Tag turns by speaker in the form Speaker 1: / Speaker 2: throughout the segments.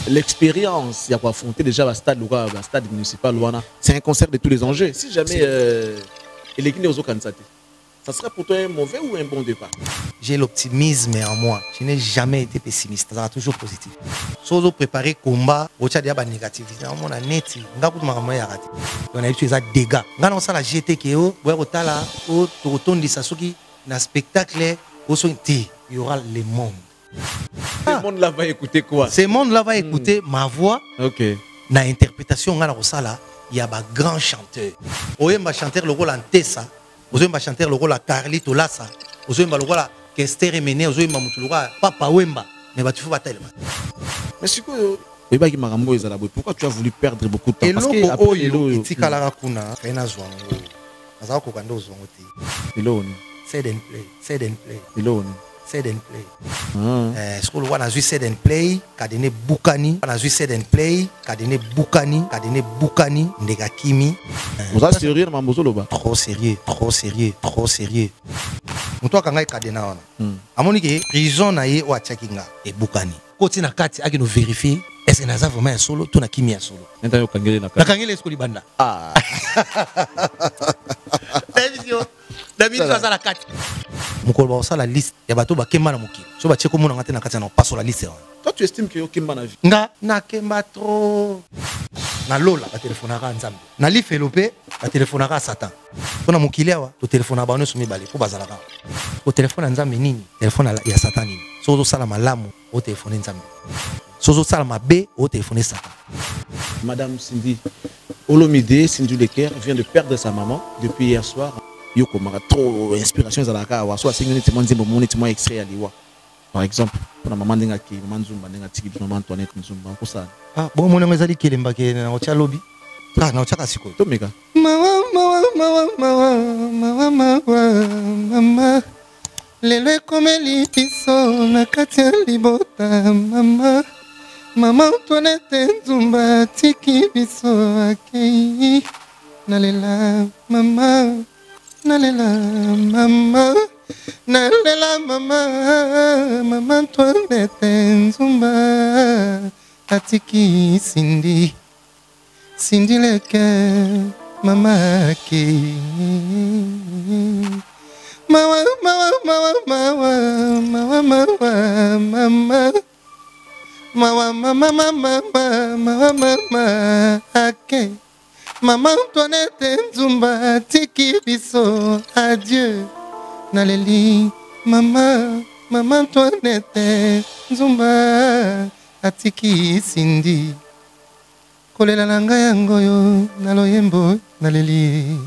Speaker 1: l'expérience, il y a quoi affronter déjà le stade municipal, c'est un concert de tous les enjeux. Si jamais l'équipe n'est aux candidates, ça sera pour toi un mauvais ou un bon départ?
Speaker 2: J'ai l'optimisme en moi. Je n'ai jamais été pessimiste. Ça sera toujours positif. Si vous préparez le combat, vous avez des négatifs. On a net. On a eu des dégâts. On a la GT qui est au spectacle. Il y aura le monde.
Speaker 1: Ce monde là va écouter quoi?
Speaker 2: Ce monde là va écouter ma voix.
Speaker 1: Ok.
Speaker 2: Dans l'interprétation, il y a un grand chanteur. On va chanter le rôle en Tessa. On va chanter le rôle à Carlito Lassa. On va le rôle à Kester Emene. On va le rôle à Papa Wemba. Mais tu faut tellement.
Speaker 1: Mais c'est quoi? Pourquoi tu as voulu perdre beaucoup de temps? Parce que
Speaker 2: Set and play. Set and play. Set and play. Ce qu'on voit dans le set and play, Kadene Boukani, dans le set and play, Kadene Boukani, Ndegakimi.
Speaker 1: Vous êtes sérieux, Mambouzoloba?
Speaker 2: Trop sérieux, trop sérieux, trop sérieux. Toi, quand tu as Kadena, à mon avis, prison naïe ou Atchakinga et Boukani. Quand tu as Kati, tu vérifier, est-ce que tu as vraiment un solo, tu as Kimi un solo.
Speaker 1: Tu as
Speaker 2: Kangele est-ce que tu banda? Ah. David, tu as la carte. Mukolo ba la liste ya bato ba kemba na mukili. So ba cheko mona ngate na kati na passo la liste.
Speaker 1: Toi tu estimes que yo kemba na vie?
Speaker 2: Na kemba trop. Na lola ba téléphone ka nzambe. Na li felope ba téléphone ka Satan. Pona mukili awa to téléphone ba no sumi bale ko bazala ka. O téléphone nzambe nini? Téléphone ya Satan nini? So zo sala malamu o téléphone nzambe. So zo sala mabe o téléphone Satan.
Speaker 1: Madame Cindy Olomide Cindy Leker vient de perdre sa maman depuis hier soir. Yo komaka trop inspiration za la ka wa so asingi neti manzimbo moneti mo extrait ya liwa par exemple pour maman ndenga ki maman Nzumba ndenga tiki maman Antoinette Nzumba ko sa
Speaker 2: bon mon ngo ezali kelemba ke na ocha lobby na ocha kasiko
Speaker 1: to meka
Speaker 2: mama lelo komeli biso na kati ya libota mama Antoinette Nzumba tiki biso akei nalela mama Nalela mama, mama Antoinette Nzumba, atiki Cindy Leker, mama ki, mama, ake. Maman Antoinette Nzumba tiki biso adieu naleli maman Antoinette Nzumba atiki Cindy kolela nanga yango yo naloyembo naleli.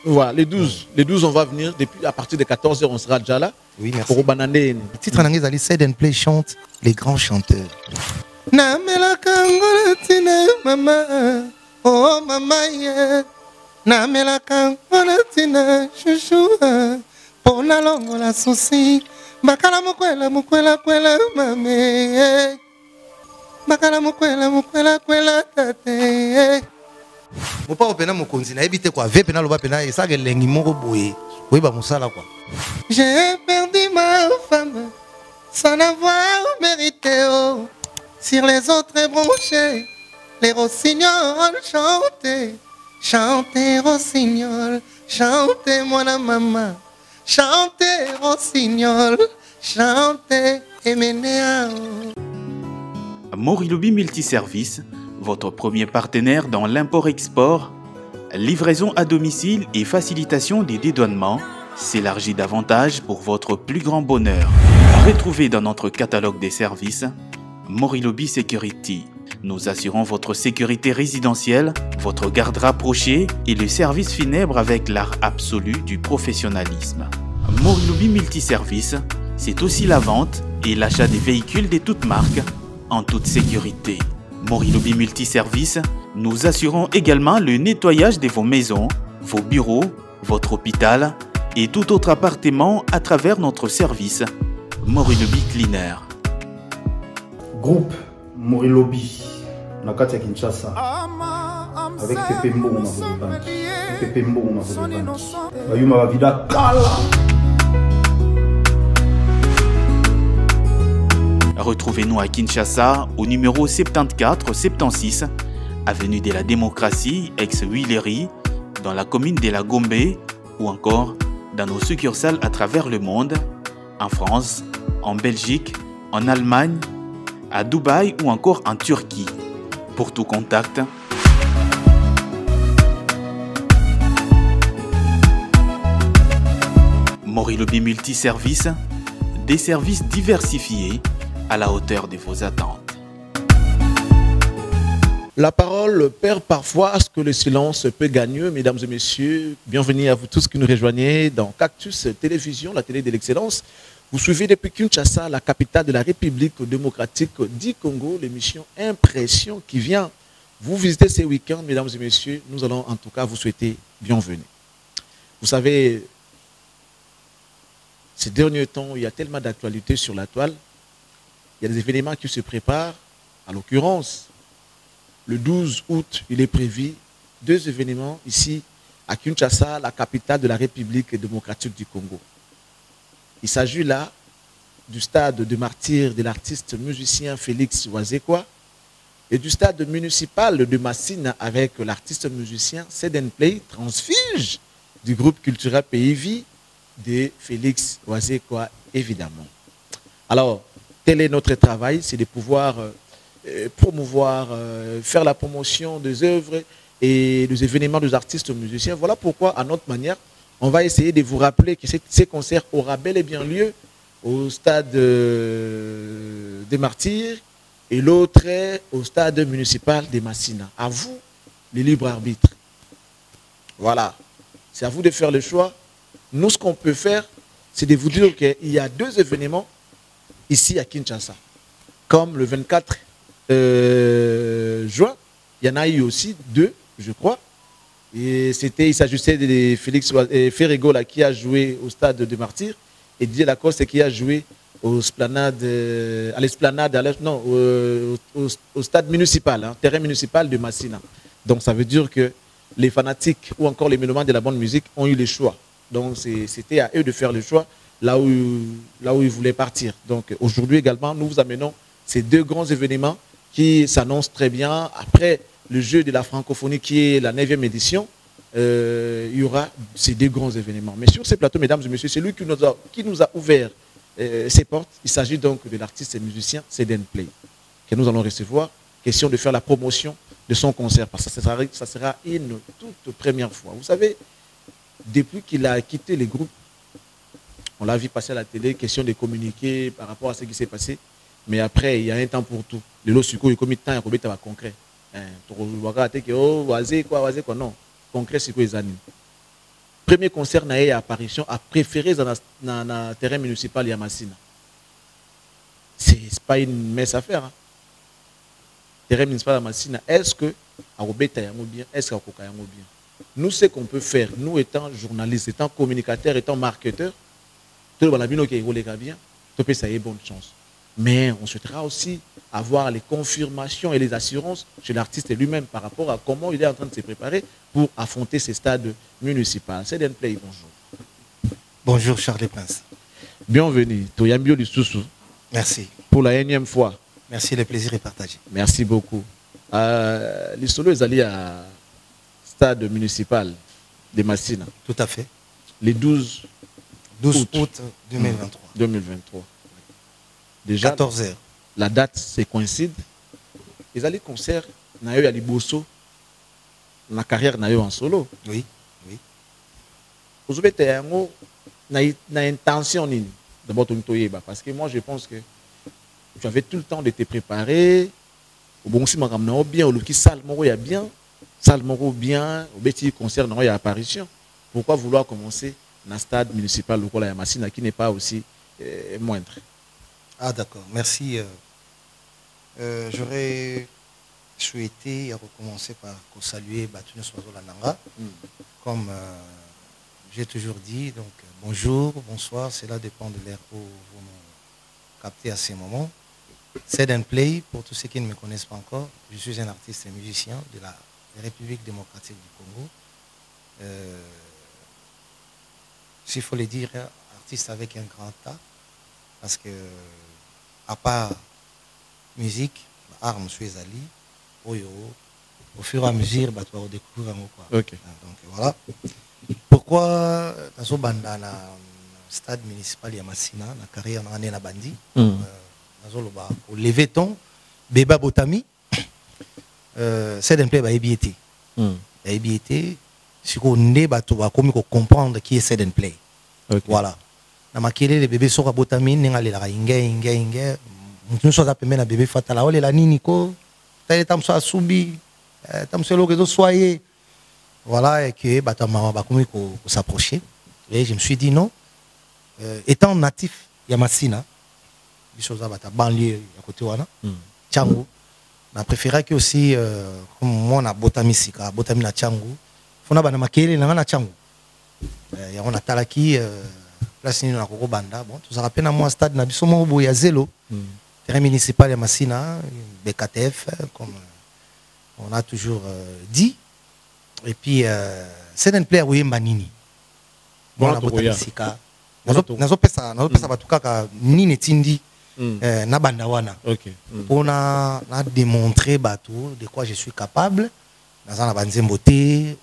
Speaker 1: Voilà, les 12 on va venir depuis à partir de 14h on sera déjà là.
Speaker 2: Oui, merci.
Speaker 1: Pour bananer.
Speaker 2: Titre en anglais Set and Play chante les grands chanteurs. Na melaka ngora tina mama. Oh mama ye na melaka ngora tina chouchou pona longo la souci bakala mukwela mame bakala mukwela tate mopa opena mokonzi na ebite kwa ve pena loba pena esaka lengi moko boye oyeba mosala kwa. J'ai perdu ma femme sans avoir mérité oh. Sur les autres branchés les rossignols chantaient, chantez rossignol, chantez moi la maman, chantez rossignol, chantez Eménéa.
Speaker 3: Morilobi Multiservice, votre premier partenaire dans l'import-export, livraison à domicile et facilitation des dédouanements, s'élargit davantage pour votre plus grand bonheur. Retrouvez dans notre catalogue des services Morilobi Security. Nous assurons votre sécurité résidentielle, votre garde rapprochée et le service funèbre avec l'art absolu du professionnalisme. Morilobi Multiservice, c'est aussi la vente et l'achat des véhicules de toutes marques en toute sécurité. Morilobi Multiservice, nous assurons également le nettoyage de vos maisons, vos bureaux, votre hôpital et tout autre appartement à travers notre service Morilobi Cleaner.
Speaker 4: Groupe Morilobi, Nakati ya Kinshasa, avec Pepe Mbongo Mavolobandi. Pepe Mbongo Mavolobandi. Bayuma Bavida Kala.
Speaker 3: Retrouvez-nous à Kinshasa au numéro 74-76, avenue de la Démocratie, ex-Huilery, dans la commune de la Gombe ou encore dans nos succursales à travers le monde, en France, en Belgique, en Allemagne, à Dubaï ou encore en Turquie. Pour tout contact, Morilobi Multiservice, des services diversifiés à la hauteur de vos attentes.
Speaker 1: La parole perd parfois à ce que le silence peut gagner. Mesdames et messieurs, bienvenue à vous tous qui nous rejoignez dans Cactus Télévision, la télé de l'excellence. Vous suivez depuis Kinshasa, la capitale de la République démocratique du Congo, l'émission Impression qui vient vous visiter ces week-ends. Mesdames et messieurs, nous allons en tout cas vous souhaiter bienvenue. Vous savez, ces derniers temps, il y a tellement d'actualités sur la toile. Il y a des événements qui se préparent. En l'occurrence, le 12 août, il est prévu 2 événements ici à Kinshasa, la capitale de la République démocratique du Congo. Il s'agit là du stade de martyrs de l'artiste musicien Félix Wazekwa et du stade municipal de Massina avec l'artiste musicien Seden Play, transfuge du groupe culturel PIV de Félix Wazekwa, évidemment. Alors, tel est notre travail, c'est de pouvoir promouvoir, faire la promotion des œuvres et des événements des artistes musiciens. Voilà pourquoi, à notre manière, on va essayer de vous rappeler que ces concerts auront bel et bien lieu au stade des Martyrs et l'autre est au stade municipal de Massina. À vous, les libres arbitres. Voilà. C'est à vous de faire le choix. Nous, ce qu'on peut faire, c'est de vous dire qu'il y a 2 événements ici à Kinshasa. Comme le 24 juin, il y en a eu aussi 2, je crois. Et il s'agissait de Félix Ferrego là, qui a joué au stade de Martyrs et Didier Lacoste qui a joué au stade municipal, hein, terrain municipal de Massina. Donc ça veut dire que les fanatiques ou encore les mélomanes de la bonne musique ont eu le choix. Donc c'était à eux de faire le choix là où ils voulaient partir. Donc aujourd'hui également, nous vous amenons ces 2 grands événements qui s'annoncent très bien. Après le jeu de la francophonie qui est la 9e édition, il y aura ces 2 grands événements. Mais sur ces plateaux, mesdames et messieurs, c'est lui qui nous a ouvert ses portes. Il s'agit donc de l'artiste et musicien Seden Play, que nous allons recevoir. Question de faire la promotion de son concert, parce que ça sera une toute première fois. Vous savez, depuis qu'il a quitté les groupes, on l'a vu passer à la télé, question de communiquer par rapport à ce qui s'est passé. Mais après, il y a un temps pour tout. Le lot, il y a combien de temps, il y a concret. Non, concret, c'est quoi les animes. Premier concert, il y a apparition, a préféré dans le terrain municipal de Massina. Ce n'est pas une messe à faire. Hein. Terrain municipal de Massina, est-ce que bien, est-ce que bien? Nous, ce qu'on peut faire, nous étant journalistes, étant communicateurs, étant marketeurs, tout le monde qui est bien, ça y est bonne chance. Mais on souhaitera aussi avoir les confirmations et les assurances chez l'artiste lui-même par rapport à comment il est en train de se préparer pour affronter ces stades municipaux. C'est d'un play, bonjour.
Speaker 2: Bonjour Charles Prince.
Speaker 1: Bienvenue, Toyambio Lussousou.
Speaker 2: Merci.
Speaker 1: Pour la 1e fois.
Speaker 2: Merci, le plaisir est partagé.
Speaker 1: Merci beaucoup. Les solos est allé à stade municipal de Massina.
Speaker 2: Tout à fait.
Speaker 1: Les 12
Speaker 2: août 2023.
Speaker 1: 2023. Déjà,
Speaker 2: 14h.
Speaker 1: La date, c'est coïncide. Ils allaient concert, na eu à Liboso, la carrière na eu en solo.
Speaker 2: Oui, oui.
Speaker 1: Aujourd'hui, tu as une intention d'abord parce que moi, je pense que tu avais tout le temps de te préparer. Bon, si je bien, au qui salle bien, salle bien, au petit concert, il y a apparition. Pourquoi vouloir commencer dans le stade municipal local à Massina qui n'est pas aussi moindre?
Speaker 2: Ah d'accord, merci. J'aurais souhaité recommencer par saluer Batune Soiseau Lananga. Comme j'ai toujours dit, donc bonjour, bonsoir, cela dépend de l'ère où vous me captez à ces moments. Seden Play, pour tous ceux qui ne me connaissent pas encore, je suis un artiste et musicien de la République démocratique du Congo. S'il faut le dire, artiste avec un grand A, parce que, à part musique, art monsieur Ezali, au fur et à mesure, tu vas découvrir quoi.
Speaker 1: Ok.
Speaker 2: Donc voilà. Pourquoi dans banda na stade municipal ya Massina, na carrière na na bandi, au lever ton, Beba Botami, c'est d'un play ba EBT. EBT, si on ne va pas comprendre qui est c'est play. Voilà. Na makele le bébé sora Botami, n'enga le la inge. Nous sommes appelés na bébé fatala, ole la nini ko, t'as tam so asubi, tam so lo soyez. Voilà, et que Batama va s'approcher. Et je me suis dit non. Étant natif, Yamassina, des choses à banlieue, à côté de Tchangou, on a préféré que aussi, comme moi, on a Botami Sika, Botami na Tchangou, on a Banamaké, on a Tchangou. On a Talaki, place ni na Koko Banda. Bon, tout ça rappelle à moi un stade, on a Bisomo, il y a Zélo, terrain municipal Yamassina, BKTF, comme on a toujours dit. Et puis, c'est un player où il y a Manini. Bon, la Botami Sika. Nazo pesa batuka nini tindi na bandawana. On a démontré bateau de quoi je suis capable. Naza na banzembo te,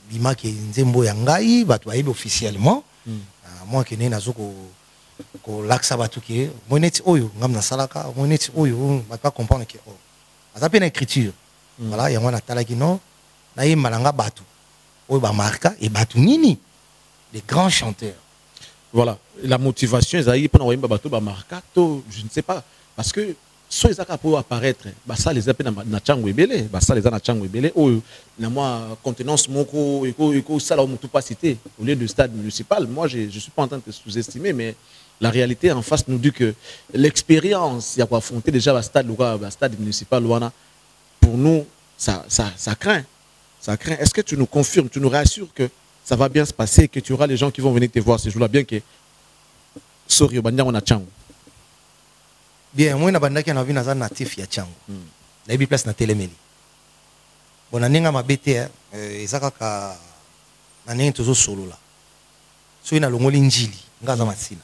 Speaker 2: bima ki nzembo ya ngai batu ayebi officiellement. Moi ke ne nazo ko laksa batu ke moneti oyo ngam na salaka, moneti oyo batu comprendre que oh. Aza pe na écriture. Voilà, yango na talaki no na yemba nga batu. Oyo ba marka et batu nini des grands chanteurs.
Speaker 1: Voilà, la motivation, je ne sais pas. Parce que soit ils ont apparaître, ça les appelle na Tchangou Ebele, ça les a na Tchangou Ebele, ou na moi contenance moko, ça là pas cité au lieu du stade municipal. Moi, je suis pas en train de sous-estimer, mais la réalité en face nous dit que l'expérience, il y a quoi affronter déjà le stade municipal, pour nous, ça craint. Ça craint. Est-ce que tu nous confirmes, tu nous rassures que ça va bien se passer, que tu auras les gens qui vont venir te voir ces jours-là, bien que Sori Obanda on a Tchangou.
Speaker 2: Bien, moi na qui a vu na natif ya Tchangou. Na bi place na Télémeli. Bon na ninga mabete ezaka ka na ninga tozo solo la. So ina longoli njili ngaza Massina.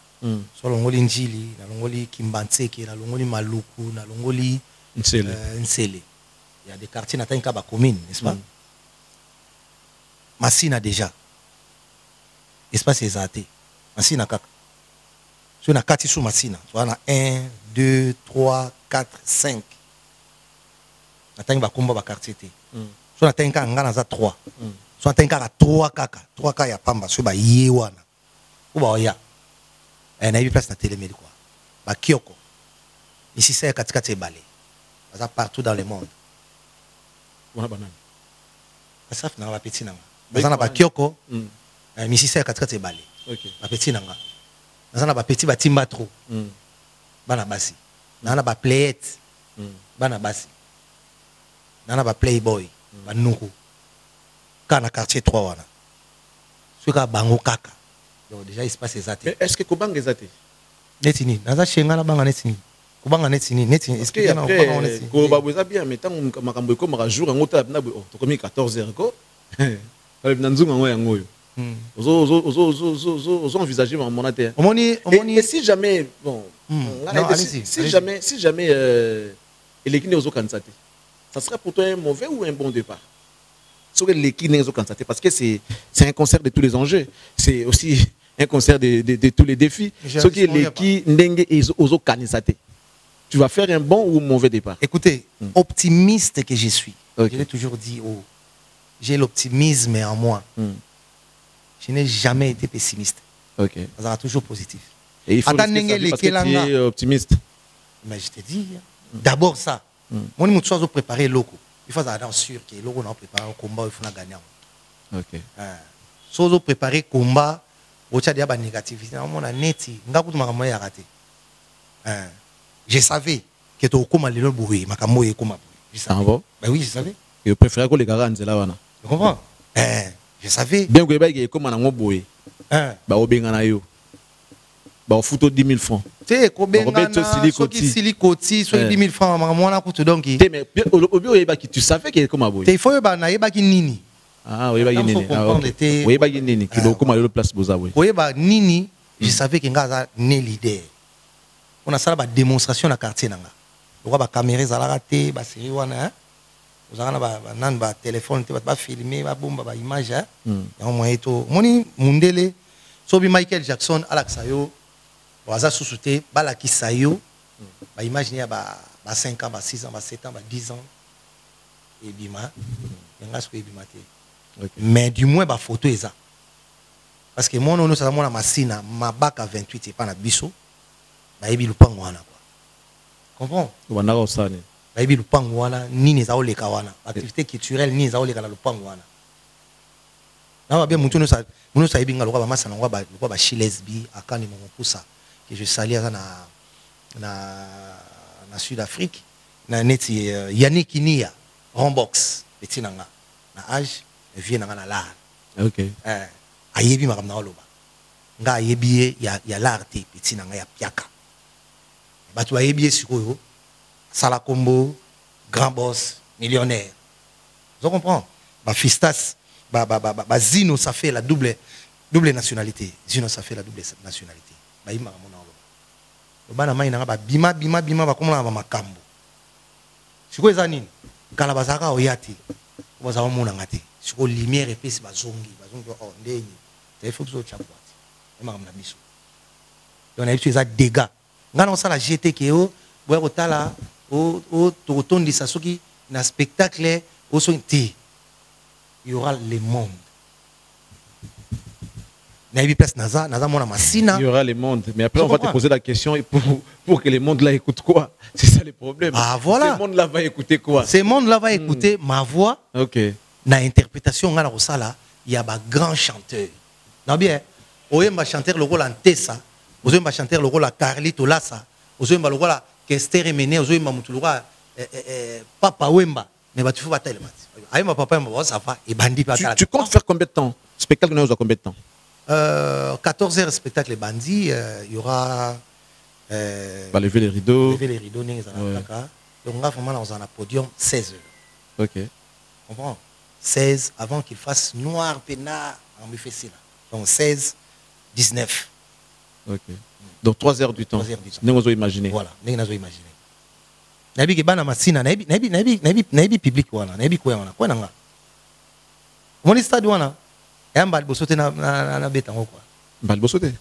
Speaker 2: So longoli njili, na longoli Kimbantseke, na longoli Maluku, na longoli Nsele. Il y a des quartiers na tanka ba commune, n'est-ce pas? Massina déjà. Espace exaté. Massina kaka. So na 4 sous Massina. Tu vois, on a 1, 2, 3, 4, 5. Na tangi ba komba ba quartier te. So na tangi nga na za 3. So na tangi ka 3 kaka. 3 kaka ya pamba so ba ye wana. Uba oya. Na hivi place na Télémeli quoi. Ba Kioko. Ici c'est katikati balé. Ça partout dans le monde.
Speaker 1: Wana banane.
Speaker 2: Ça fait na ba petit na. Bazana ba Kioko. Ici c'est katikati balé. OK. Ba petit na nga. Nazana ba petit batimba trop. Bana basi. Nana ba playette. Bana basi. Nana ba playboy. Ba nuku. Kana quartier 3 wana. Suka bango kaka. Donc déjà il se passe exactement.
Speaker 1: Est-ce que Kobanga exacté?
Speaker 2: Netini. Naza shenga na banga netini. Kobanga netini. Est-ce que na Kobanga netini?
Speaker 1: Kobabuza bien mais tant makambo ko maka jour ngota na bo to komi 14h ko. Ba nzunga ngo yango. Os envisager mon terre. Et si jamais bon, si jamais l'équipe aux candidatés, ça serait pour toi un mauvais ou un bon départ? Sur l'équipe aux candidatés parce que c'est un concert de tous les enjeux, c'est aussi un concert de tous les défis. Ce qui est l'équipe n'engue aux candidatés. Tu vas faire un bon ou un mauvais départ?
Speaker 2: Écoutez, optimiste que je suis. Je l'ai toujours dit, j'ai l'optimisme en moi. Je n'ai jamais été pessimiste.
Speaker 1: Ok.
Speaker 2: Ça sera toujours positif.
Speaker 1: Et il faut parce que tu es optimiste.
Speaker 2: Mais je te dis, d'abord ça. Moi, je suis préparé loco. Il faut être sûr que loco n'a préparé un combat, il faut gagner.
Speaker 1: Ok.
Speaker 2: Si vous préparez un combat, vous avez des négativité. Je savais que tu as combattu le bruit. Je savais. Ben oui, je savais.
Speaker 1: Et vous préférez que les gars là.
Speaker 2: Tu comprends? Je savais.
Speaker 1: Bien que vous comme un boy. Bah, au Bengana yo. Bah, au photo 10 000 francs.
Speaker 2: Tu sais, au Bengana, silicoti, 10 000 francs, moi, on a donc.
Speaker 1: Mais au bio, tu savais qu'il est comme un boy.
Speaker 2: Il faut que nini.
Speaker 1: Ah, oui, bah, nini. Oui, bah, nini. Qui doit comme le place Bozawe.
Speaker 2: Oui, bah, nini, je savais qu'il y a né l'idée. On a ça la démonstration dans le quartier. lokola bacaméra ezalaka te basérie wana ozalaka na nani batelefone te bato bafilme babomba baimage yango moyen to moni mundele sobi Michael Jackson alakisa yo aza susu te balakisa yo baimage ya ba 5 ans ba 6 ans ba 7 ans ba 10 ans ebima yanga siko ebima te mais du moins ba photo eza parce que mon ono ça mona masina mabaka 28 et pas na biso bayebi lupango wana quoi comprends
Speaker 1: wana ko sane
Speaker 2: bayebi lupango wana nini za oleka wana activité culturelle nini za oleka na lupango wana na ba bien mutu no sa yebi ngalo ba masana ngwa ba Chilesbi akani mo pusa que je salue na Sud-Afrique na neti Yannick Nia Rombox petit nanga na âge vie nanga na la
Speaker 1: OK
Speaker 2: ayebi makamna oloba nga ayebi ya l'arte petit nanga ya piaka batu ayebi sikoyo sala combo grand boss millionnaire vous comprenez ba fistas ba Zino ça fait la double nationalité Zino ça fait la double nationalité ba yima mona oloba bana mai nanga ba bima ba komona ba makambo sikoyo za nini kala bazaka oyati baza mona ngati sikoyo lumière epesi bazongi oh ndeni il faut que vous soyez na biso donc na biso eza dégâts ngana osala GT ke o boya kotala o tokotondisa soki na spectacle o so te il y aura le monde na yebi place naza mona masina
Speaker 1: il y aura le monde mais après on va te poser la question pour que le monde là écoute quoi c'est ça le problème
Speaker 2: voilà
Speaker 1: ce monde là va écouter quoi
Speaker 2: ce monde là va écouter ma voix
Speaker 1: OK
Speaker 2: na interprétation ngana kosala il y a ba grand chanteur non bien oyemba chanteur le rôle en Tessa oyemba chanteur le rôle à Carlito Lassa oyemba le rôle à Kester Emene oyemba mutu le rôle Papa Wemba mais ba tu faut bataille mat ayemba papa Wemba ça va et bandi pas
Speaker 1: tu comptes faire combien de temps spectacle nous combien de temps
Speaker 2: 14 heures spectacle bandi il y aura
Speaker 1: lever les rideaux
Speaker 2: ningi za kaka donc on va vraiment dans un podium 16 heures
Speaker 1: OK
Speaker 2: comprends 16 avant qu'il fasse noir peinard en Mufessina. Donc 16, 19.
Speaker 1: OK. Donc 3 heures du temps.
Speaker 2: 3 heures du temps.
Speaker 1: Nous avons imaginé.
Speaker 2: Voilà, nous avons imaginé. Nabi ke bana masina, nabi public wana, nabi ko wana. Ko nanga. Mon stade wana. Yamba bosote na betango quoi.
Speaker 1: Mbal bosote.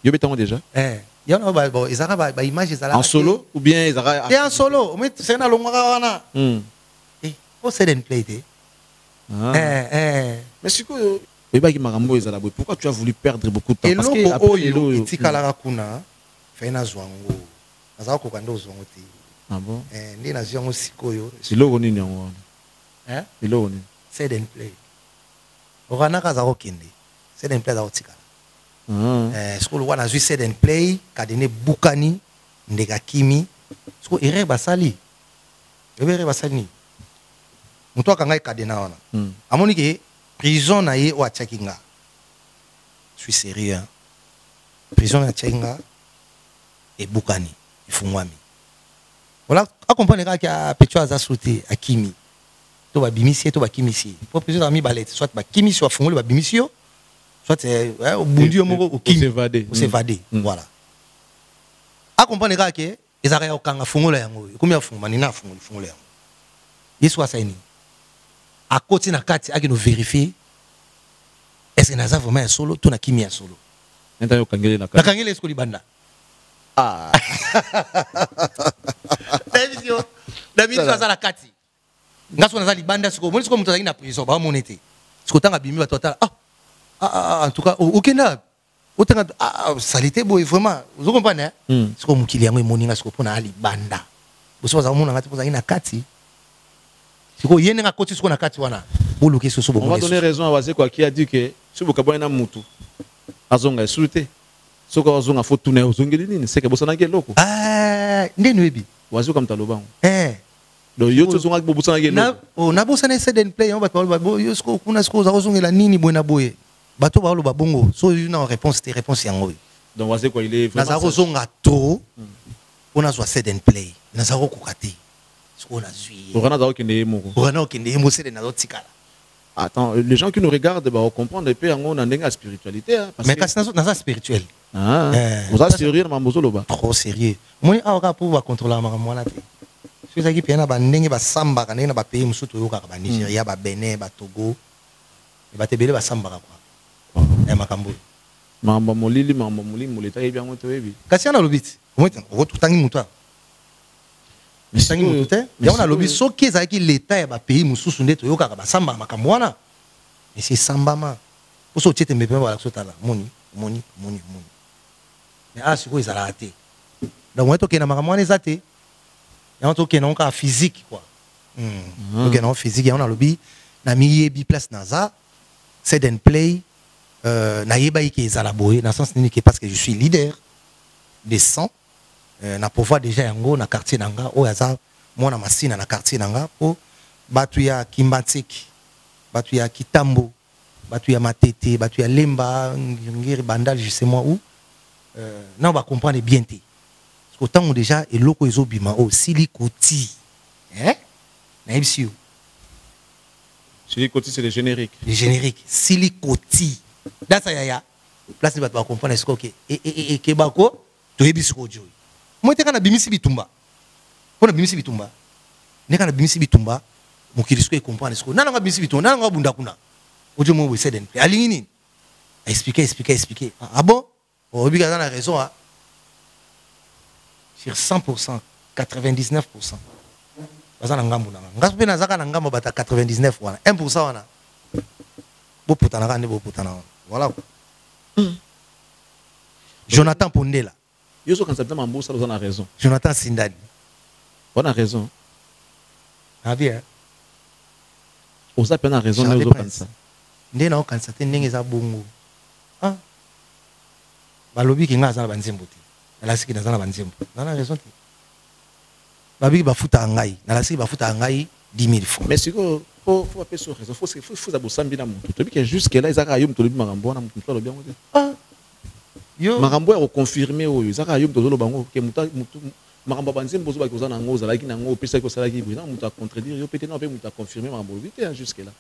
Speaker 1: Yo betango déjà.
Speaker 2: Yana ba ezara ba image ezala.
Speaker 1: En solo ou bien ezara
Speaker 2: en solo, mais c'est na longwa wana. Faut c'est une play té.
Speaker 1: Mais c'est quoi pourquoi tu as voulu perdre beaucoup de temps?
Speaker 2: Parce que après etikala kuna faina zwango nazaka kokanda zwango te.
Speaker 1: Ah bon?
Speaker 2: Ndi na zwango sikoyo.
Speaker 1: Siloko nini yango? Siloko nini?
Speaker 2: C'est une play. Orana kaza kokende. C'est une play za otikala. Skolo wana zwi c'est une play kadene bukani ndeka kimi. Sko erreur basali. Erreur basali. Mutu akanga kadena wana. Amoni ke prison na ye o achakinga. Je suis sérieux. Prison na achakinga et bukani ifungwami. Voilà, accompagner ka kia pecho aza sauté akimi. To ba bimisi to ba kimisi. Pour prison ami balette soit ba kimisi soit fungoli ba bimisi yo. Soit au bundi yo moko kimi. S'évader. Voilà. Accompagner ka ke ezaka ya okanga fungola yango. Komi afungmani na fungola yango. Yesu asaini. À côté na kati aki no vérifier est-ce que naza vraiment un solo to na kimi ya solo
Speaker 1: nta yo kangele na kati
Speaker 2: na kangele esko libanda David ça la kati ngaso naza libanda siko moni siko mutu azaki na prison ba monete siko tanga bimi ba total en tout cas okenda otanga salité boy vraiment vous comprenez siko mukili yango emoninga siko pona libanda boso za mona ngati poza ina kati. On
Speaker 1: va donner raison à Wazeko qui a dit que si vous avez un moutou, azonga souté. Ce que vous avez fait tourner aux ongles, c'est que vous avez un loco.
Speaker 2: Ah, n'est-ce
Speaker 1: Wazeko comme Taloban. Donc, yo tu zonga bobu sangue loco.
Speaker 2: Oh, na bosa na essaie de play, on va parler de yo sko kuna sko za zonga la nini buena boye. Bato ba lo babongo. So une réponse te réponse yango.
Speaker 1: Donc Wazeko il est
Speaker 2: vraiment. Na za zonga to. On a zo essaie de play. Na za ko kati.
Speaker 1: Attends, les gens qui nous regardent vont comprendre et puis on a une spiritualité.
Speaker 2: Mais quand c'est dans spirituel.
Speaker 1: Vous êtes sérieux, Mambozo Loba?
Speaker 2: Trop sérieux. Moi, je vais contrôler ma soki ezalaki mpe na bandenge basambaka ndenge na bapays mosusu toyokaka banigeria babenin batogo bato ebele basambaka kwa na makambo oyo
Speaker 1: makambo molili makambo molimo leta yebi yango te oyebi
Speaker 2: kasi yana lobi te otangi motu otangi motu te yango nalobi soki ezalaki leta ya bapays mosusu nde toyokaka basambaka makambo wana esi esambama poso otie tembe mpe balakisi otala moni mais awa sikoyo ezalaka te donc oye tokende makambo wana eza te yango tokende yango kaka physique quoi tokende yango physique yango nalobi na miyebi place naza set and play nayebaki ke ezala boye na sens nini ke parce que je suis leader de 100 na pouvoir déjà yango na quartier nanga oyo aza mwana masina na quartier nanga po bato ya Kimbatseki bato ya Kitambo bato ya Matete bato ya Lemba ngiri Bandal je sais moi où non va comprendre bien te autant déjà eloko ezobima o silikoti naibisi
Speaker 1: silikoti c'est le générique
Speaker 2: silikoti dasa yaya place bato va comprendre ce que et kebako to yebisi ko joy moi te kana bimisi bitumba pona bimisi bitumba ne kana bimisi bitumba mokirisko e comprendre ce que nana bimisi bitumba nana bunda kuna ojo mo we den alingi nini expliquer ah bon obiga dans la raison sur 100% 99% baza na ngambu nanga ngaso pe nazaka na ngambu bata 99 wana 1% wana bo putana ka ne bo putana voilà Jonathan Pondela
Speaker 1: yo so concept mambo ça a raison
Speaker 2: Jonathan Sindani
Speaker 1: on a raison
Speaker 2: Javier
Speaker 1: oza pe na raison na zo kansa
Speaker 2: ndena o kansa te ndenge za bongo balobi ki nga za banzembo te la siki na banzembo na raison te babi bafuta ngai na la siki bafuta ngai 10 000 francs
Speaker 1: mais siko faut pas sur raison faut za bosambi na mutu to bi que jusque là ezaka yo mutu lobi makambo na mutu to lobi yango te yo makambo ya confirmer oyo ezaka yo mutu lo bango ke mutu makambo banzembo zo ba ko za na ngo za la ki na ngo pesa ko sala ki bina mutu a contredire yo peut-être non pe mutu a confirmer makambo lobi te jusque là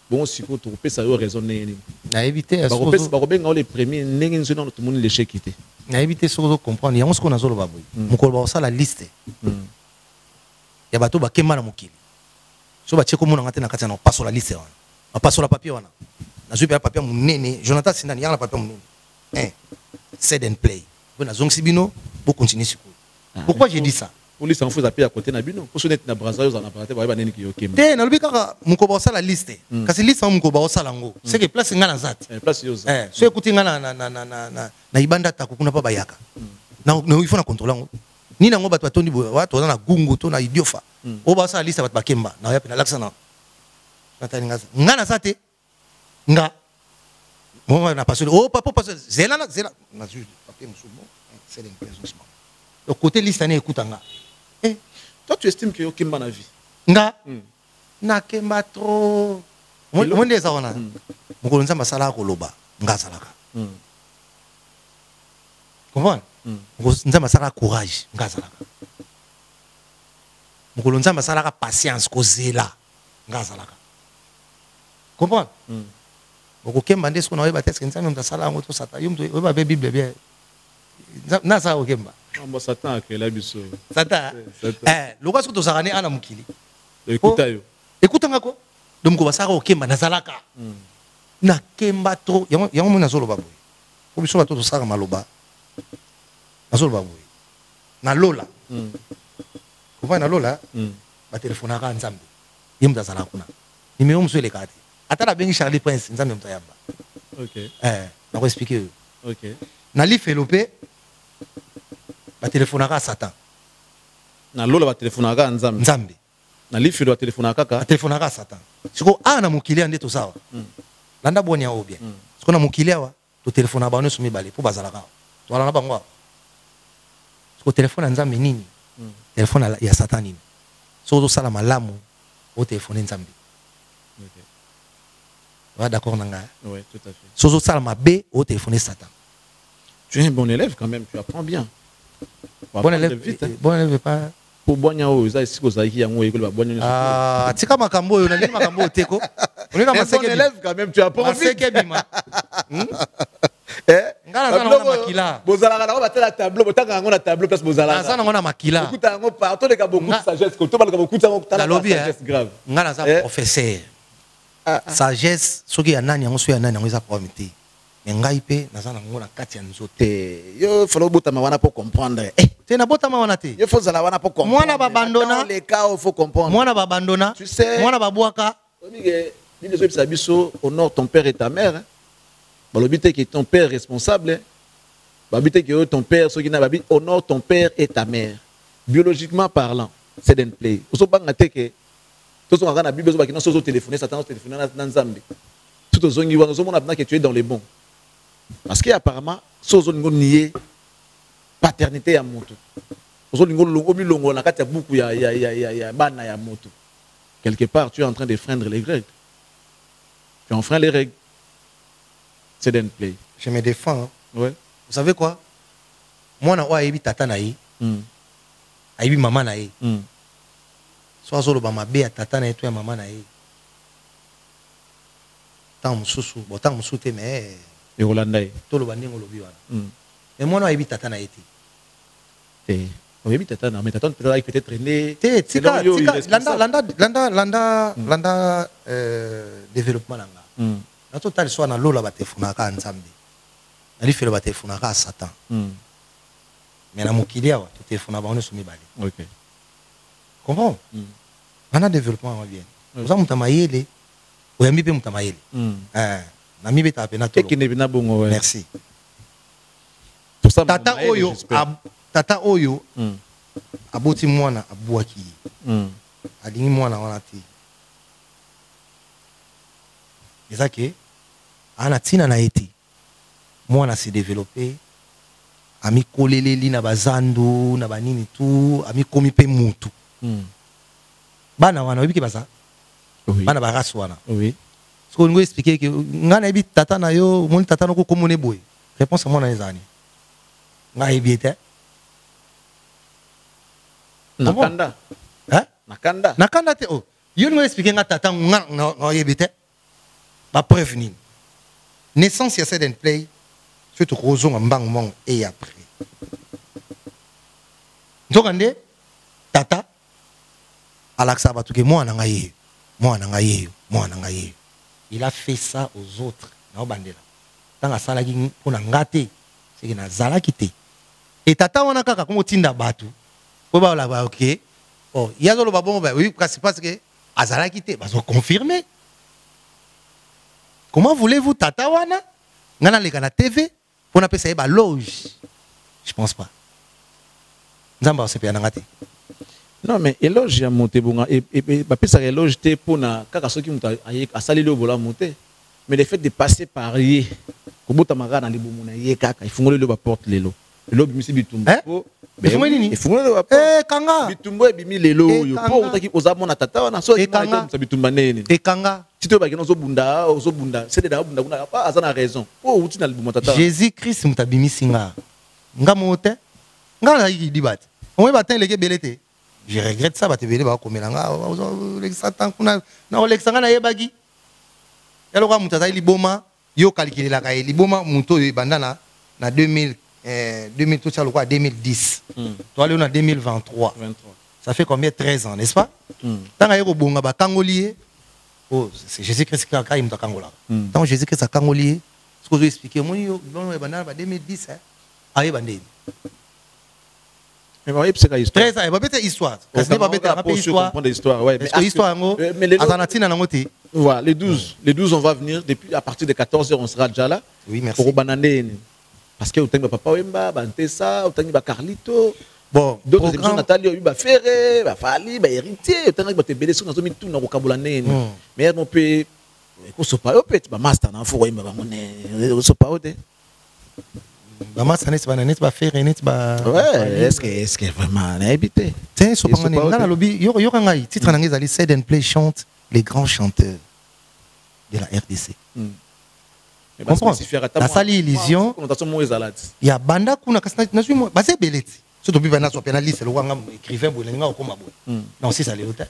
Speaker 1: bon siko to pesa yo raison nini
Speaker 2: na éviter
Speaker 1: ba ko benga les premiers ndenge nzo na tout monde l'échec était
Speaker 2: na éviter ce que comprendre yango ce qu'on a zo lo baboy mukolo ba osala liste ya bato ba kema na mokili so ba cheko mona ngate na kati na passo la liste wana ba passo la papier wana na zo pa papier munene Jonathan Sindani ya na papier munene set and play bona zongsi bino bo continuer siko pourquoi j'ai dit ça
Speaker 1: pour lui ça faut appeler à côté na bino pour sonner na brazayo za na parate ba neni ki yo kema
Speaker 2: te na lobi kaka muko ba osala liste kasi liste muko ba osala ngo c'est que place ngana zate
Speaker 1: place yo za
Speaker 2: so écouter ngana na ibanda ta kuna pa bayaka na il faut na contrôler ngo ni nango bato batondi bo bato na gungu to na idiofa o ba osala liste bato bakemba na ya pe na laksa na natani ngana zate nga mo na passer oh papa passer zela na juste papier musumo c'est l'impression le côté liste na écoute nga
Speaker 1: toi tu estimes que yo kemba na vie
Speaker 2: nga na kemba trop mo ndeza wana mukolo nzamba sala ko loba nga salaka comprendre nzamba sala courage nga salaka mukolo nzamba sala patience ko zela nga salaka comprendre boko kemba ndesko na weba test nzamba mtasala ngo to sata yo mto weba bible bien na sa okemba
Speaker 1: Amba Satan a la biso.
Speaker 2: Satan. Le roi surtout sarane ana mukili.
Speaker 1: Écoute yo.
Speaker 2: Écoute ngako. Donc ko basaka okemba nazalaka. Na kemba trop. Yango mona zolo baboy. Ko biso bato to saka maloba. Na zolo baboy. Na lola. Ko va na lola. Ba telefona ka nzambe. Yim dazala kuna. Numéro monsieur le kati. Atala bengi Charlie Prince nzambe mtayamba.
Speaker 1: OK.
Speaker 2: Na ko expliquer.
Speaker 1: OK.
Speaker 2: Na li felopé ba telefonaka Satan
Speaker 1: na lola ba telefonaka nzambe na lifelo ba telefonaka ka
Speaker 2: telefonaka Satan siko ana mukilia ndeto sawa landa bonya obia siko na mukilia wa to telefona ba oneso mibale po bazalaka to ala na bango siko telefona nzambe nini telefona ya Satan nini so to sala malamu o telefone nzambe
Speaker 1: OK
Speaker 2: va d'accord nanga
Speaker 1: ouais tout à fait
Speaker 2: so to sala mabe o telefone Satan
Speaker 1: tu es un bon élève quand même tu apprends bien
Speaker 2: bon élève pas
Speaker 1: pour bonya o za siko za ki yango ekolo ba bonya
Speaker 2: tika makambo yo na nini makambo oteko on est dans
Speaker 1: bon élève quand même tu apprends
Speaker 2: maseke bima Ngala na makila.
Speaker 1: Bozala na ba tela tableau, botanga ngo na tableau place bozala.
Speaker 2: Ngala na makila.
Speaker 1: Écoute ngo partout de beaucoup de sagesse, ko to ba beaucoup de sagesse grave.
Speaker 2: Ngala za professeur. Sagesse soki ya nani yango so ya nani yango eza probabilité. Mais ngai pe naza na ngo na kati ya nzote.
Speaker 1: Yo falo botama wana pour comprendre.
Speaker 2: Te na botama wana te.
Speaker 1: Yo faut zala wana pour comprendre.
Speaker 2: Mwana babandona
Speaker 1: les cas il faut comprendre.
Speaker 2: Mwana babandona.
Speaker 1: Tu sais.
Speaker 2: Mwana babwaka.
Speaker 1: Dis les autres abisso honore ton père et ta mère. Balobité qui est ton père responsable. Balobité qui est ton père ceux qui n'a pas honore ton père et ta mère. Biologiquement parlant, c'est d'un play. Oso bangate que tous on a na Bible qui non sozo téléphoner Satan téléphoner na Nzambe. Tout aux ongi wana mona que tu es dans les bons. Parce que apparemment sozo ngo nier paternité ya moto. Ozo ngo longo mi longo na kati ya buku ya bana ya moto. Quelque part tu es en train de freindre les règles. Tu enfreins les règles. C'est d'un play.
Speaker 2: Je me défends. Hein.
Speaker 1: Ouais.
Speaker 2: Vous savez quoi? Moi na wa yebi tata na yi. Ayebi maman na yi. Soit solo ba mabe ya tata na yi to ya maman na yi. Tant mususu, bo tant musu te mais
Speaker 1: et Rolanda yi.
Speaker 2: To lo ba ndingo lo bi wana. Mais moi na yebi tata na yi te.
Speaker 1: On yebi tata na mais tata peut-être né.
Speaker 2: Tika landa développement nanga. Na total soit na lola ba tefuna ka Nzambe. Ali felo ba tefuna ka Satan. Mais na mokili awa to tefuna ba on so mibale.
Speaker 1: OK.
Speaker 2: Comment? On a développement bien. Vous avez mutamayele. Oyambi pe mutamayele. Na mi beta pe na to. Merci.
Speaker 1: Pour ça
Speaker 2: tata oyo aboti mwana abuaki. Alingi mwana wana ti. Ezake ana tina na eti. Mwana s'est développé. Ami koleleli na bazandu na banini tu ami komi pe mutu. Bana wana obi ki baza?
Speaker 1: Oui.
Speaker 2: Bana barasu wana.
Speaker 1: Oui.
Speaker 2: Ce qu'on nous expliquer que ngana ebi tata na yo mon tata no ko komone boy. Réponse à moi na ezani. Nga ebi ete.
Speaker 1: Nakanda.
Speaker 2: Hein?
Speaker 1: Nakanda.
Speaker 2: Nakanda te oh. Yo nous expliquer nga tata nga ebi ete. Ba prévenir. Naissance ya set and play. Surtout rozo mbang mong et après. Ndokande tata Alaksa Batuke mwana ngaye. Il a fait ça aux autres. Na bandela. Tanga salaki pona ngate. C'est que na zala kité. Et tata wana kaka komo tinda batu. Po ba la ba OK. Oh, il y a zo lo babon ba oui parce que azala kité, ba zo confirmer. Comment voulez-vous tata wana ngana leka na TV pour na pesa ba loge? Je pense pas. Nzamba se pe na ngate.
Speaker 1: Non mais éloge ya monter bonga et ça éloge te pour na kaka soki muta a sali le bola monter. Mais le fait de passer par yé ko bota maga na libo mona yé kaka il faut le ba porte lelo. Le bimisi bitumbo.
Speaker 2: Il faut nini?
Speaker 1: Il faut le ba
Speaker 2: porte. Kanga.
Speaker 1: Bitumbo bimi lelo yo. Po utaki ozamona tata wana so
Speaker 2: kanga
Speaker 1: bitumba nene.
Speaker 2: Et kanga.
Speaker 1: Si tu vas gagner ozo bunda, c'est de bunda kuna pas azana raison. Po uti na libo tata.
Speaker 2: Jésus Christ mutabimisi nga. Nga mote. Nga na yi dibat. On va battre les belete. Je regrette ça, bah tu veux pas comme l'anga, l'exatan kuna, na l'exanga na yebagi. Yalo ka mutata liboma, yo calculer la kaye liboma muto bandana na 2000 tout ça le quoi 2010. Toi là on a 2023. Ça fait combien 13 ans, n'est-ce pas? Tant ayeko bonga ba kangolier. Oh, c'est Jésus-Christ qui a kaye muta kangola. Tant Jésus-Christ a kangolier, ce que je vais expliquer moi yo bandana ba 2010 hein. Aye bandé.
Speaker 1: Mais voyez c'est histoire.
Speaker 2: 13 ans, il va peut-être histoire. Parce qu'il va peut-être histoire.
Speaker 1: Histoire, ouais.
Speaker 2: Mais histoire
Speaker 1: mais les voilà, les 12 on va venir depuis à partir de 14h on sera déjà là.
Speaker 2: Oui, merci.
Speaker 1: Pour bananer. Parce que autant papa Wemba, Bantessa, autant Carlito.
Speaker 2: Bon,
Speaker 1: d'autres émissions Nathalie Oba Ferré, ba Fali, ba héritier, autant ba te belé sur nos tout na vocabulaire. Mais on peut ko so pas peut ba master na fo Wemba ba moné so pas ote.
Speaker 2: Maman, ça n'est pas net, pas faire, net, pas.
Speaker 1: Ouais, est-ce que vraiment, on a habité?
Speaker 2: Tiens, ce qu'on a dans le lobby, Yorangai, titre en anglais, Said and Play chante les grands chanteurs de la RDC. Comprends? La salle illusion. Il y a Banda Kuna Kasna, n'a pas basé Belletti. Surtout puis Banda soit pénaliste, le Wangam écrivain, vous n'avez pas comme un non, c'est ça les hôtels.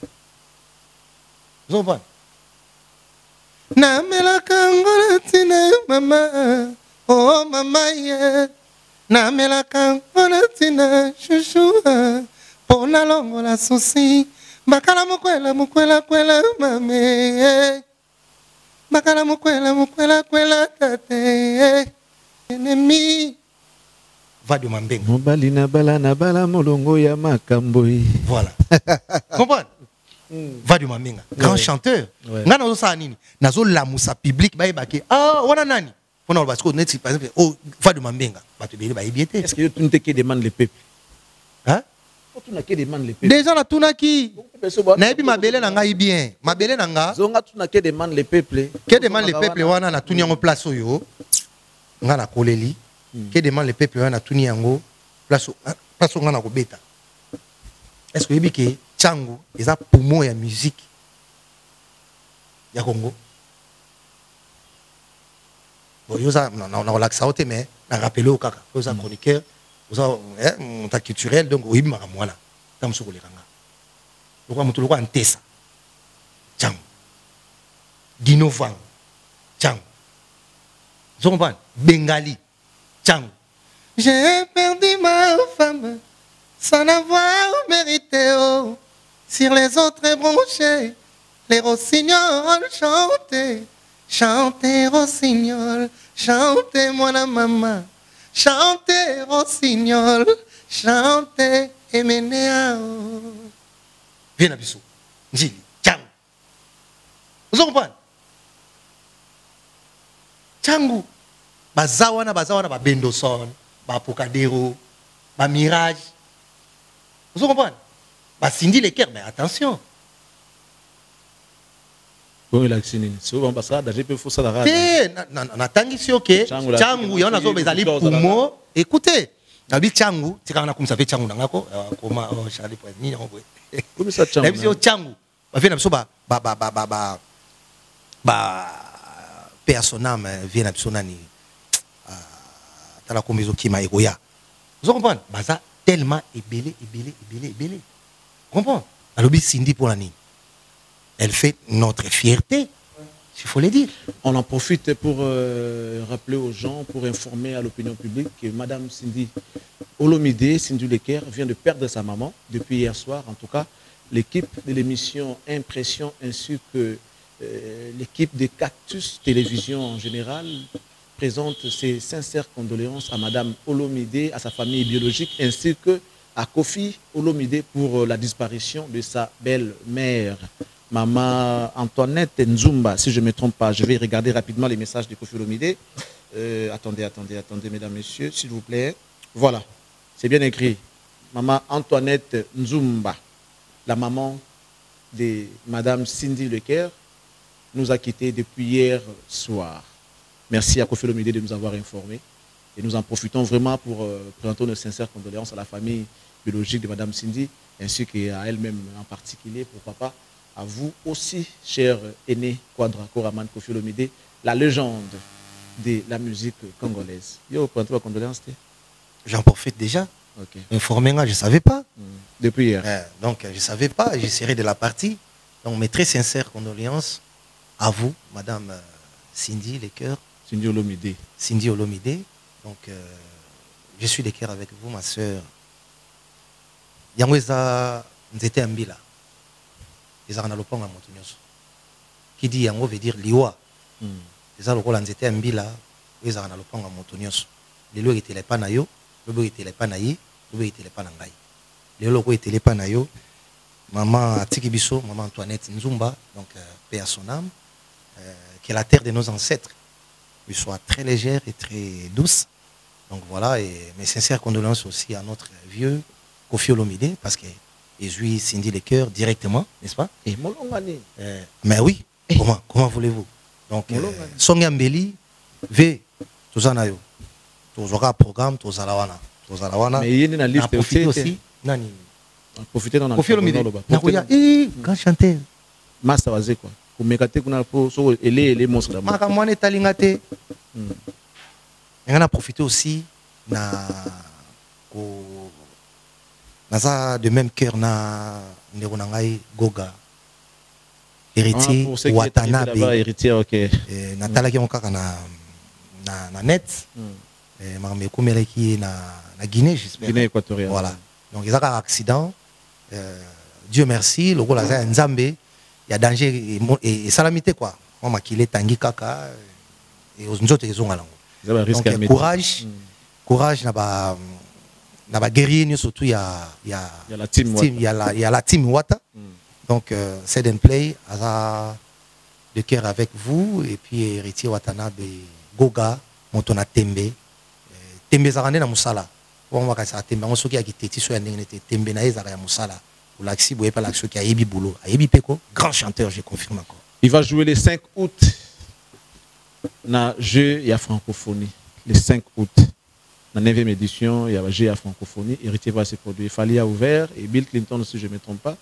Speaker 2: Vous comprenez? Namela Kangola Tina, maman. oh mama ye namelaka mpona ntina chouchou mpo nalongola susi bakala mokwela kwela mame bakala mokwela kwela tate ennemi Vadio Mambenga.
Speaker 1: Mobali na bala molongo ya makambo.
Speaker 2: Voilà. Comprends? Vadio Mambenga, grand chanteur. Ngana zo sa nini? Nazo la musa public ba ebake. Ah, wana nani? Pona parce que net par exemple, oh Vadio Mambenga, ba te bele ba ebiete.
Speaker 1: Est-ce que tu ne te demande le peuple?
Speaker 2: Hein?
Speaker 1: Tu n'as que demande le peuple.
Speaker 2: Déjà na tunaki. Na ebi mabele na ngai bien. Mabele na nga.
Speaker 1: Zonga tu n'as que demande le peuple.
Speaker 2: Que demande le peuple wana na tuni yango place oyo. Ngana koleli. Que demande le peuple wana tuni yango place ngana ko beta. Est-ce que yebi ke Tchangu eza poumon ya musique ya Congo? Bon yoza na relaxa ote mais na rappeler au kaka. Yoza chroniqueur, yoza monta culturel donc oyibi maka mwana. Tam soko lekanga. Lokwa mutu lokwa ntesa. Tchangu. Dinovan. Tchangu. Vous comprenez? Bengali. Tchangu. J'ai perdu ma femme sans avoir mérité. Oh. Sur les autres branchés, les rossignols chantaient. Chantez rossignol, chantez moi la maman. Chantez rossignol, chantez Emenea. Viens à Bissou. Njili. Tchangu. Vous comprenez? Tchangu. Bazawana ba Bendoson, ba Pocadero, ba Mirage. Vous comprenez? Ba Cindy Leker, mais attention.
Speaker 1: Bon, il a actionné. C'est au ambassade, j'ai pu faire ça la radio.
Speaker 2: Natangi si ok. Tchangu, y'en a zo bezali poumo. Écoutez, nabi Tchangu, c'est quand on a comme ça fait Tchangu nangako, comment Charlie Poisini on voit.
Speaker 1: Comme ça Tchangu.
Speaker 2: Nabi si Tchangu, ba fait nabiso ba personnam vient nabiso nani. La commission qui m'a égoïa. Vous comprenez? Baza tellement ébélé. Vous comprenez? Alors, Cindy pour l'année. Elle fait notre fierté, il faut le dire.
Speaker 1: On en profite pour rappeler aux gens, pour informer à l'opinion publique que Madame Cindy Olomide, Cindy Leker, vient de perdre sa maman depuis hier soir. En tout cas, l'équipe de l'émission Impression ainsi que l'équipe de Cactus Télévision en général présente ses sincères condoléances à Madame Olomide, à sa famille biologique, ainsi que à Kofi Olomide pour la disparition de sa belle-mère. Maman Antoinette Nzumba, si je ne me trompe pas, je vais regarder rapidement les messages de Kofi Olomide. Attendez, mesdames, messieurs, s'il vous plaît. Voilà, c'est bien écrit. Maman Antoinette Nzumba, la maman de Madame Cindy Leker, nous a quittés depuis hier soir. Merci à Kofi Olomide de nous avoir informés. Et nous en profitons vraiment pour présenter nos sincères condoléances à la famille biologique de Mme Cindy, ainsi qu'à elle-même en particulier, pour papa. À vous aussi, cher aîné Quadra Koraman Kofi Olomide, la légende de la musique congolaise. Yo, présentez vos condoléances.
Speaker 2: J'en profite déjà.
Speaker 1: Ok.
Speaker 2: Informé, je ne savais pas.
Speaker 1: Depuis hier.
Speaker 2: Donc, je ne savais pas, j'ai serré de la partie. Donc, mes très sincères condoléances à vous, Madame Cindy Leker.
Speaker 1: Cindy Olomide.
Speaker 2: Cindy Olomide. Donc, je suis de cœur avec vous, ma soeur. Yangweza Nzete Ambila. Ils ont un lopong à Montignos. Qui dit Yango veut dire liwa. Ils ont le rôle Nzete Ambila. Ils ont un lopong à Montignos. Les lois étaient les panayo, les lois étaient les panayi, les lois étaient les panangai. Les lois étaient les panayo. Maman Atikibiso, maman Antoinette Nzumba, donc paix à son âme, qui est la terre de nos ancêtres. Il soit très légère et très douce. Donc voilà, et mes sincères condoléances aussi à notre vieux Kofi Olomide, parce qu'il jouit Cindy Leker directement, n'est-ce pas?
Speaker 1: Et Molongani.
Speaker 2: Mais oui, comment voulez-vous? Donc, Songambeli, V, tout ça, tout ça, programme, tout ça,
Speaker 1: mais il y a une liste
Speaker 2: aussi. Nani?
Speaker 1: Profitez dans la
Speaker 2: Kofi Olomide. Grand chanteur.
Speaker 1: Massa Wazé, quoi. Pour mécater qu'on a pour les monstres d'abord.
Speaker 2: Makamwane talingate. On a profité aussi de même cœur na Neronangai Goga héritier Watanabe
Speaker 1: héritier ok
Speaker 2: Natala qui on kaka na na net makambo ekomelaki na Guinée, j'espère.
Speaker 1: Guinée équatoriale.
Speaker 2: Voilà. Donc ils ont un accident. Dieu merci, le gars là Nzambe, il y a danger et salamité quoi. On m'a qu'il est tangi kaka et aux autres ils ont donc courage, courage n'a pas guerrier surtout il y a
Speaker 1: la team
Speaker 2: il y a la team Wata. Donc c'est d'un play à de cœur avec vous et puis héritier Watanabe Goga Montona Tembe Tembe zarande na musala. On va casser Tembe on soki akiteti so ya ndenge nete Tembe na ezara ya musala. Ou l'axi boye pas l'axi qui a Yebi Boulot. Yebi Peko, grand chanteur, je confirme encore.
Speaker 1: Il va jouer le 5 août dans jeu et à francophonie. Le 5 août. Dans la 9e édition, il y a jeu à francophonie. Héritier va se produire. Fali a ouvert et Bill Clinton, si je ne me trompe pas.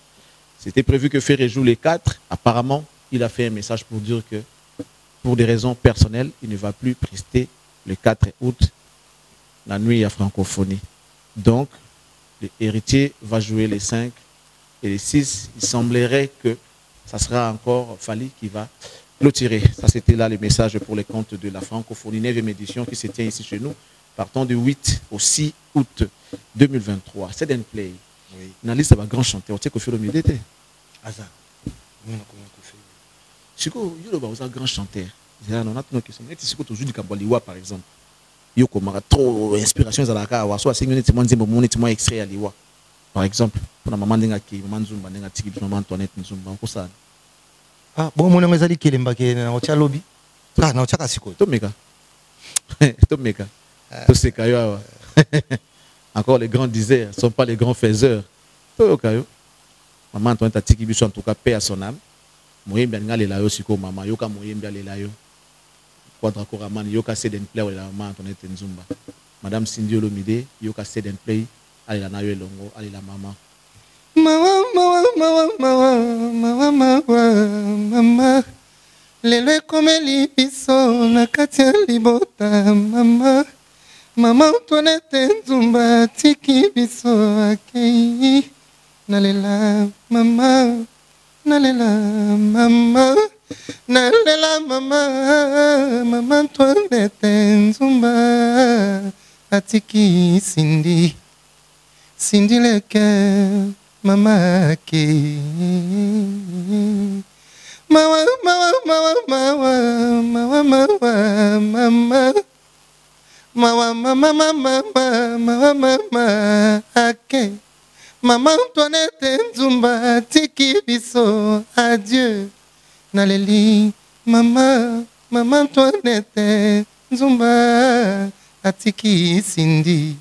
Speaker 1: C'était prévu que Ferré joue les 4. Apparemment, il a fait un message pour dire que, pour des raisons personnelles, il ne va plus prester le 4 août, la nuit à francophonie. Donc, l'héritier va jouer les 5 et les 6. Il semblerait que ça sera encore Fali qui va clôturer. Ça, c'était là le message pour les comptes de la francophonie 9e édition qui se tient ici chez nous, partant du 8 au 6 août 2023. C'est un play. Oui. Dans la liste, ça va grand chanteur. Tu sais que fait le milieu.
Speaker 2: Asa.
Speaker 1: Chico, il y a un grand chanteur. On a une question. Si tu joues du Kabaliwa, par exemple, il y a trop d'inspiration. Extrait à Liwa. Par exemple, pour la maman d'Engaki, maman Zumba, maman Antoinette Zumba, on ça.
Speaker 2: Ah, bon, mon ami Zali Kelemba qui est dans le lobby. Ah, non, tu as cassé quoi?
Speaker 1: Tomeka. Tomeka. Tosekayo. Encore les grands disaient, ne sont pas les grands faiseurs. Maman Antoinette Tiki Bichou, en tout cas, paix à son âme. Moyen bien les layo siko maman, yoka moyen bien les layo. Quadra Koraman, yoka Seden Play, ou la maman Antoinette Nzumba. Madame Cindy Olomide, yoka Seden Play, allez la nayo longo, allez la maman.
Speaker 2: Mama, lelo komeli biso na katia libota mama. Mama Antoinette Nzumba tiki biso akei. Nalela mama, nalela mama, nalela mama, mama Antoinette Nzumba atiki Cindy, Cindy le cœur, mama ke. Mawa mawa mawa mawa mawa mawa mama, mawa mama mama mawa mama ake. Maman Antoinette Nzumba tiki biso adieu. Naleli mama, maman Antoinette Nzumba atiki Cindy.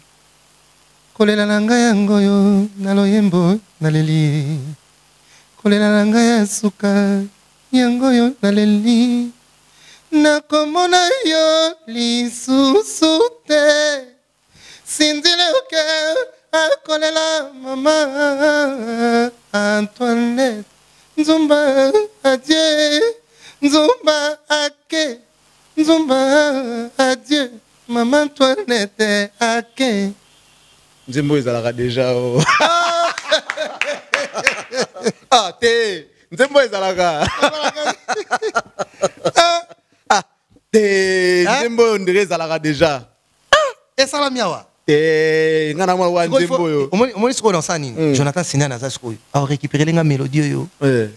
Speaker 2: Kolela nanga yango yo naloyembo naleli. Kolela nanga ya suka yango yo naleli. Nakomona yo lisusu te. Cindy le cœur. Kolela mama Antoinette Nzumba adieu, Nzumba ake, Nzumba adieu, maman Antoinette ake.
Speaker 1: Nzembo ezalaka déjà. Ah te, Nzembo ezalaka. Ah te, Nzembo on dirait ezalaka déjà.
Speaker 2: Et ça la miawa.
Speaker 1: Ngana mwa wa Nzembo yo.
Speaker 2: Omoni siko dans ça nini? Jonathan Sina na za siko. A récupérer lenga mélodie yo.
Speaker 1: Te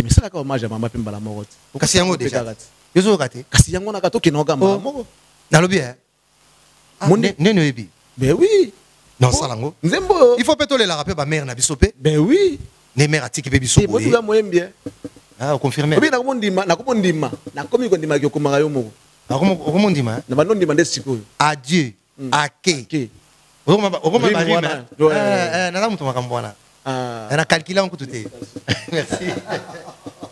Speaker 1: misala ka hommage à maman Pemba la morote.
Speaker 2: Kasi yango déjà. Yozo kate.
Speaker 1: Kasi yango na kato kinoga mama.
Speaker 2: Na lobi hein. Neno ebi.
Speaker 1: Ben oui.
Speaker 2: Non salango.
Speaker 1: Nzembo.
Speaker 2: Il faut pétoler la rapper ba mère na bisope.
Speaker 1: Ben oui.
Speaker 2: Ne mère atiki be bisope.
Speaker 1: Moi tu moyen bien.
Speaker 2: Ah confirmer.
Speaker 1: Obi na komondima, na komondima. Na komi ko ndima ki okomaka yo moko.
Speaker 2: Okomondima.
Speaker 1: Na bando ndima nde sikoyo.
Speaker 2: Adieu. Ake. Okoma barima. Naza mutu makambwana. Na calculer en tout te. Merci.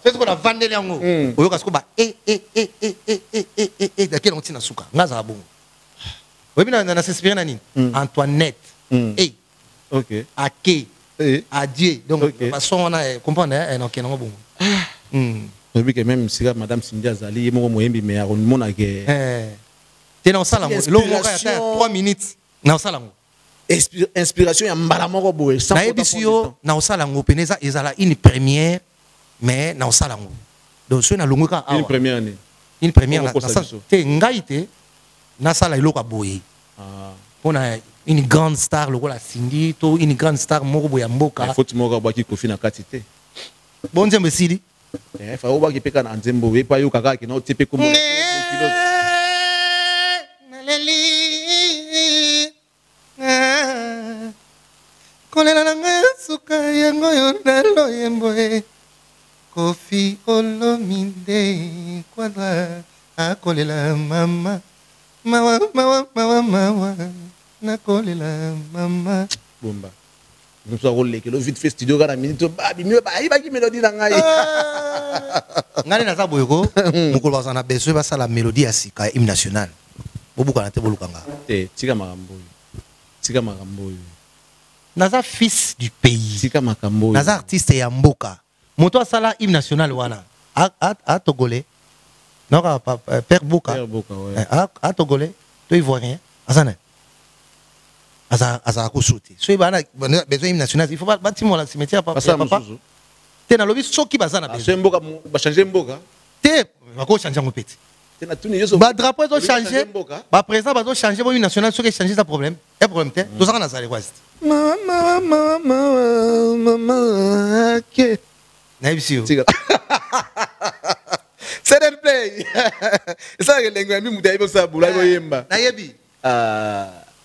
Speaker 2: C'est ce qu'on a vendu yango. Oyoka siko ba laquelle on tient na suka. Ngaza bongo. Oui, na s'inspirer na nini? Antoinette.
Speaker 1: OK.
Speaker 2: Ake. Adieu. Donc façon on a comprendre donc non bon.
Speaker 1: Je dis que même si madame Cindy Azali mo moyembi mais on mona que
Speaker 2: t'es dans salango. Longo ka 3 minutes. Na salango.
Speaker 1: Inspiration ya mbala moko boye sans
Speaker 2: na ebisio na salango peneza ezala une première mais na salango. Donc ce na longo ka
Speaker 1: une première année.
Speaker 2: une première ngaïté nasala iloka boye on a une grande star lokola Cindy to une grande star moko boya mboka
Speaker 1: faut moko baki kofi na katité
Speaker 2: bon nzembe sili
Speaker 1: fa o baki peka na nzembo we pa yo kaka ki no tepe ko
Speaker 2: kolela nanga suka yango yo nalo yemboe Kofi Olomide Kwadra akolela mama mawa mawa mawa mawa nakolela mama
Speaker 1: bomba nous avons les kilo vite fait studio kana minute ba bi mieux ba ki mélodie na ngai
Speaker 2: ngani na saboyeko mukolo basana besoin ba sala mélodie ya sika hymne national bobuka na te bolukanga
Speaker 1: te tika makambo
Speaker 2: naza fils du pays
Speaker 1: tika makambo
Speaker 2: naza artiste ya mboka moto asala hymne national wana a togolais non père Boka
Speaker 1: ouais
Speaker 2: a togolais to ivoirien azana aza ko sauter so ibana besoin hymne national il faut bâtiment la cimetière papa te na lobi soki bazana
Speaker 1: besoin mboka ba changer mboka
Speaker 2: te bako changer ngopeti
Speaker 1: te na tuni yeso
Speaker 2: ba drapeau zo changer ba président bazo changer bo hymne national soki changer ça problème et problème te to ça na zali quoi mama ke naibisio
Speaker 1: c'est un play ça que lengo mi mutai bo sabula bo yemba
Speaker 2: nayebi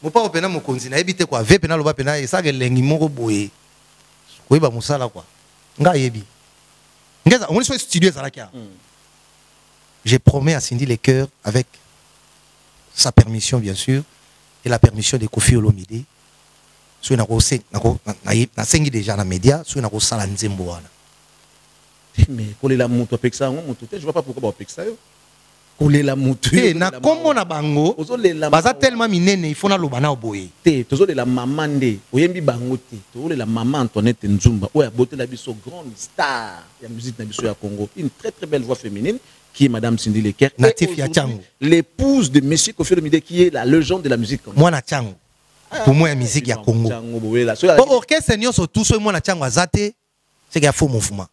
Speaker 2: mopa opena mokonzi nayebi te kwa ve pena loba pena ça que lengi moko boye koyeba musala kwa nga yebi ngeza on est studio ça là kia j'ai promis à Cindy les cœurs avec sa permission bien sûr et la permission de Kofi Olomide so na ko na sengi déjà na média so na ko sala nzembo wana
Speaker 1: mais kolela mutu apekisa ngo mutu te je vois pas pourquoi ba apekisa yo kolela mutu
Speaker 2: na kombo na bango baza tellement minene il faut na loba na oboye
Speaker 1: te tozolela maman nde oyembi bango te tozolela maman Antoinette Nzumba oya botela biso grande star ya musique na biso ya Congo, une très très belle voix féminine qui est madame Cindy Leker,
Speaker 2: natif ya Tchango,
Speaker 1: l'épouse de monsieur Kofi Olomide qui est la légende de la musique congolaise.
Speaker 2: Moi na Tchango pour moi la musique ya Congo orchestre nyonso tout so moi na Tchango azate c'est qu'il y a faux mouvement